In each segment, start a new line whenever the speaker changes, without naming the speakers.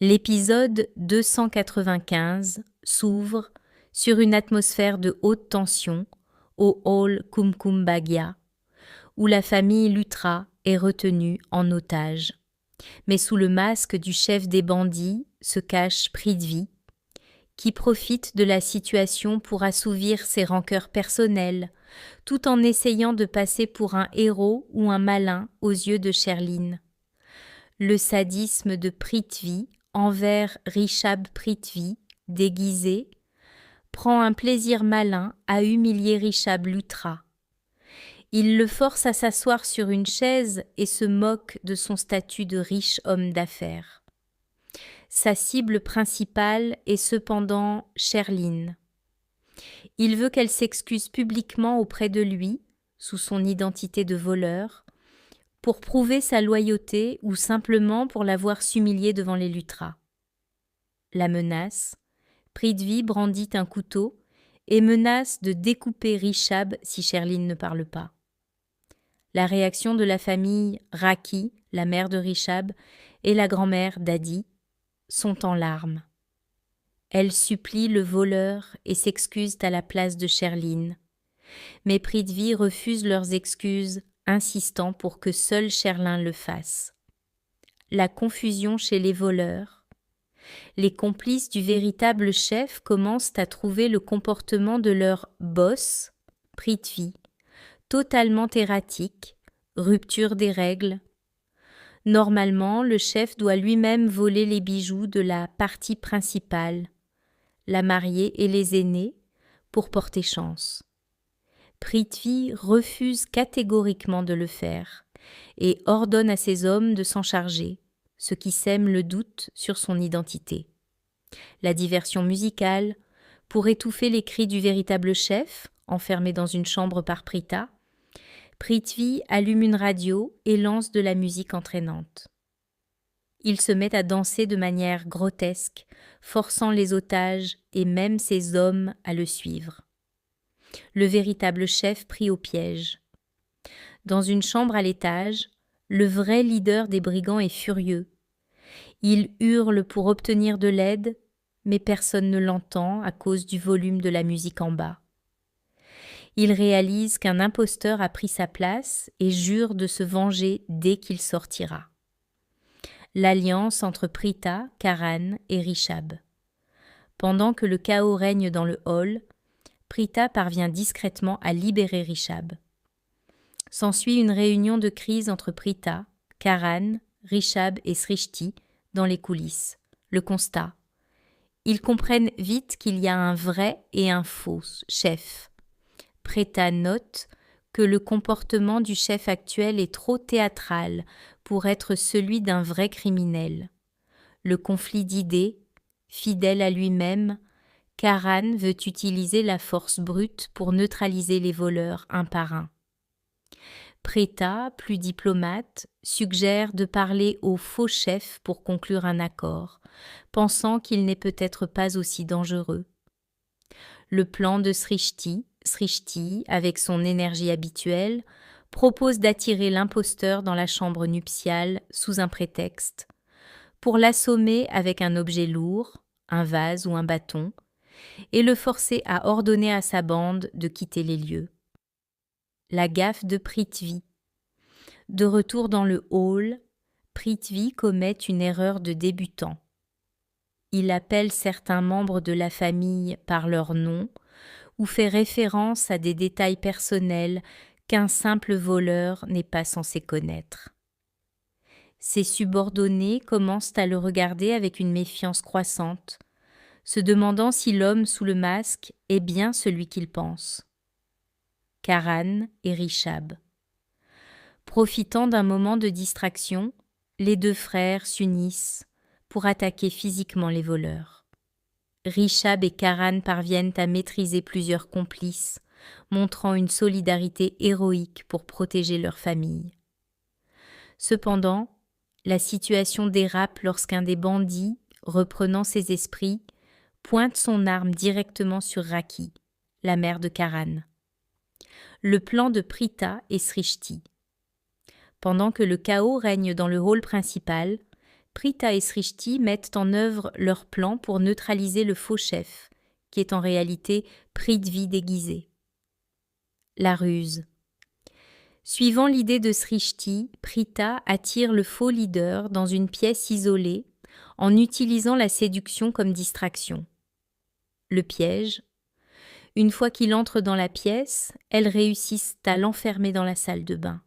L'épisode 295 s'ouvre sur une atmosphère de haute tension au hall Kumkum Bhagia, où la famille Luthra est retenue en otage. Mais sous le masque du chef des bandits se cache Prithvi, qui profite de la situation pour assouvir ses rancœurs personnelles, tout en essayant de passer pour un héros ou un malin aux yeux de Sherline. Le sadisme de Prithvi envers Rishab Prithvi, déguisé, prend un plaisir malin à humilier Rishab Luthra. Il le force à s'asseoir sur une chaise et se moque de son statut de riche homme d'affaires. Sa cible principale est cependant Sherline. Il veut qu'elle s'excuse publiquement auprès de lui, sous son identité de voleur, pour prouver sa loyauté ou simplement pour l'avoir s'humilier devant les Luthra. La menace, Prithvi brandit un couteau et menace de découper Rishab si Sherline ne parle pas. La réaction de la famille Raki, la mère de Rishab, et la grand-mère Dadi sont en larmes. Elles supplient le voleur et s'excusent à la place de Sherline. Mais Prithvi refuse leurs excuses, insistant pour que seul Sherline le fasse. La confusion chez les voleurs. Les complices du véritable chef commencent à trouver le comportement de leur boss, Prithvi, totalement erratique, rupture des règles. Normalement, le chef doit lui-même voler les bijoux de la partie principale, la mariée et les aînés, pour porter chance. Prithvi refuse catégoriquement de le faire et ordonne à ses hommes de s'en charger, ce qui sème le doute sur son identité. La diversion musicale, pour étouffer les cris du véritable chef, enfermé dans une chambre par Prita, Prithvi allume une radio et lance de la musique entraînante. Il se met à danser de manière grotesque, forçant les otages et même ses hommes à le suivre. Le véritable chef pris au piège. Dans une chambre à l'étage, le vrai leader des brigands est furieux. Il hurle pour obtenir de l'aide, mais personne ne l'entend à cause du volume de la musique en bas. Il réalise qu'un imposteur a pris sa place et jure de se venger dès qu'il sortira. L'alliance entre Prita, Karan et Rishab. Pendant que le chaos règne dans le hall, Prita parvient discrètement à libérer Rishab. S'ensuit une réunion de crise entre Prita, Karan, Rishab et Srishti dans les coulisses. Le constat. Ils comprennent vite qu'il y a un vrai et un faux chef. Prita note que le comportement du chef actuel est trop théâtral pour être celui d'un vrai criminel. Le conflit d'idées, fidèle à lui-même, Karan veut utiliser la force brute pour neutraliser les voleurs un par un. Prita, plus diplomate, suggère de parler au faux chef pour conclure un accord, pensant qu'il n'est peut-être pas aussi dangereux. Le plan de Srishti, avec son énergie habituelle, propose d'attirer l'imposteur dans la chambre nuptiale sous un prétexte, pour l'assommer avec un objet lourd, un vase ou un bâton, et le forcer à ordonner à sa bande de quitter les lieux. La gaffe de Prithvi. De retour dans le hall, Prithvi commet une erreur de débutant. Il appelle certains membres de la famille par leur nom ou fait référence à des détails personnels qu'un simple voleur n'est pas censé connaître. Ses subordonnés commencent à le regarder avec une méfiance croissante, se demandant si l'homme sous le masque est bien celui qu'ils pensent. Karan et Rishab. Profitant d'un moment de distraction, les deux frères s'unissent pour attaquer physiquement les voleurs. Rishab et Karan parviennent à maîtriser plusieurs complices, montrant une solidarité héroïque pour protéger leur famille. Cependant, la situation dérape lorsqu'un des bandits, reprenant ses esprits, pointe son arme directement sur Raki, la mère de Karan. Le plan de Prita et Srishti. Pendant que le chaos règne dans le hall principal, Pritha et Srishti mettent en œuvre leur plan pour neutraliser le faux chef, qui est en réalité Prithvi déguisé. La ruse. Suivant l'idée de Srishti, Pritha attire le faux leader dans une pièce isolée en utilisant la séduction comme distraction. Le piège. Une fois qu'il entre dans la pièce, elles réussissent à l'enfermer dans la salle de bain.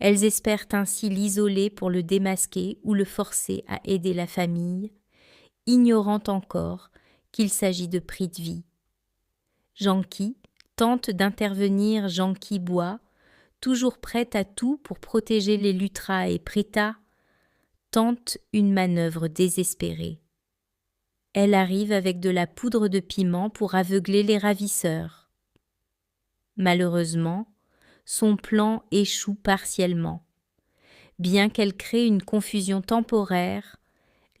Elles espèrent ainsi l'isoler pour le démasquer ou le forcer à aider la famille, ignorant encore qu'il s'agit de Prithvi. Janki tente d'intervenir Janki Bois, toujours prête à tout pour protéger les Luthra, et Pritha tente une manœuvre désespérée. Elle arrive avec de la poudre de piment pour aveugler les ravisseurs. Malheureusement, son plan échoue partiellement. Bien qu'elle crée une confusion temporaire,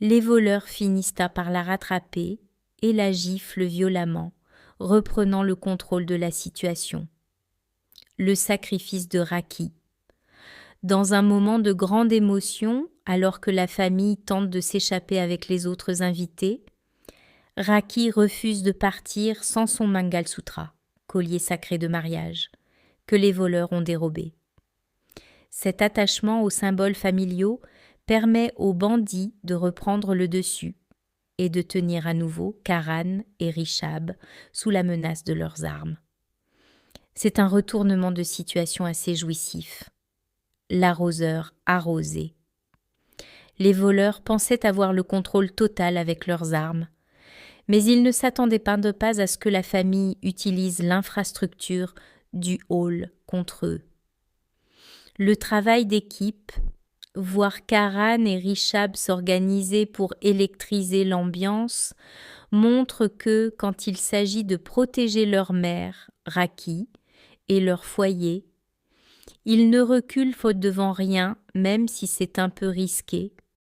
les voleurs finissent par la rattraper et la giflent violemment, reprenant le contrôle de la situation. Le sacrifice de Rakhi. Dans un moment de grande émotion, alors que la famille tente de s'échapper avec les autres invités, Rakhi refuse de partir sans son Mangalsutra, collier sacré de mariage, que les voleurs ont dérobé. Cet attachement aux symboles familiaux permet aux bandits de reprendre le dessus et de tenir à nouveau Karan et Rishab sous la menace de leurs armes. C'est un retournement de situation assez jouissif. L'arroseur arrosé. Les voleurs pensaient avoir le contrôle total avec leurs armes, mais ils ne s'attendaient pas à ce que la famille utilise l'infrastructure du hall contre eux. Le travail d'équipe, voir Karan et Rishab s'organiser pour électriser l'ambiance, montre que, quand il s'agit de protéger leur mère, Rakhi, et leur foyer, ils ne reculent faute devant rien, même si c'est un peu risqué,